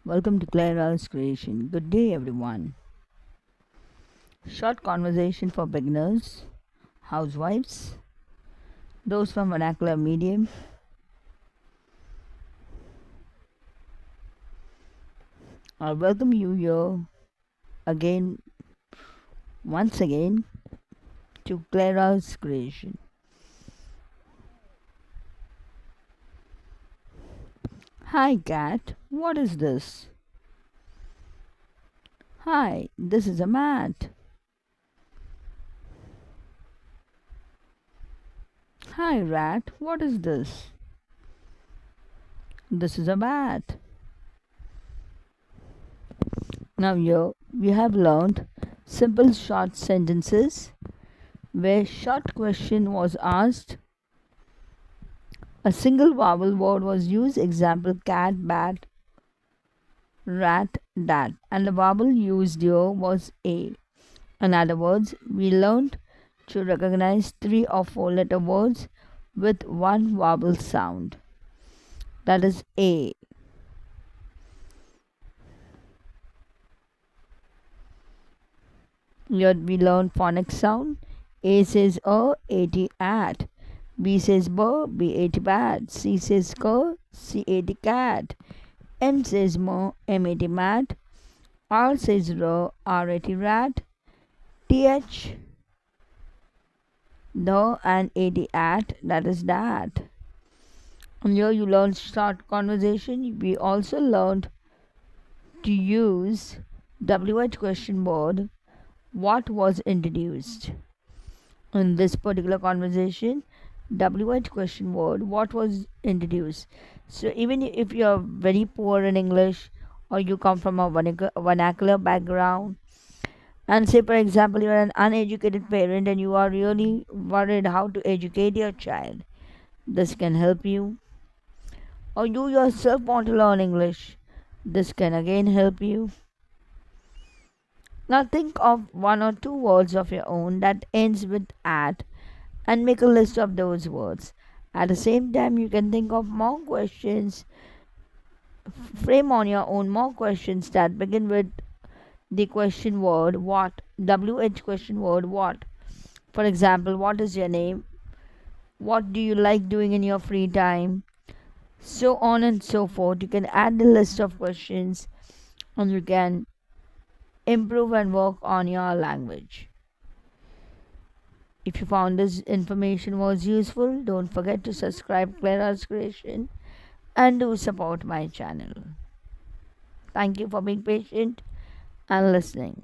Welcome to Clara's Creation. Good day, everyone. Short conversation for beginners, housewives, those from vernacular medium. I welcome you here again, once again, to Clara's Creation. Hi, cat. What is this? Hi, this is a mat. Hi, rat. What is this? This is a bat. Now, here we have learned simple short sentences where short question was asked. A single vowel word was used. Example: cat, bat, rat, dat. And the vowel used here was A. In other words, we learned to recognize 3 or 4 letter words with one vowel sound. That is A. Here we learned phonic sound. A says A-T at. B says B-A-T bat. C says C-A-T cat. M says M-A-T mat. R says R-A-T rat. TH the and AT at, that is that. And here you learned short conversation. We also learned to use WH question word. What was introduced in this particular conversation? WH question word, what was introduced. So even if you're very poor in English or you come from a vernacular background, and say for example you are an uneducated parent and you are really worried how to educate your child, this can help you. Or you yourself want to learn English, this can again help you. Now think of 1 or 2 words of your own that ends with at and make a list of those words. At the same time, you can think of more questions, frame on your own more questions that begin with the question word what, WH question word what. For example, what is your name? What do you like doing in your free time? So on and so forth. You can add the list of questions and you can improve and work on your language. If you found this information was useful, don't forget to subscribe Clara's Creation and do support my channel. Thank you for being patient and listening.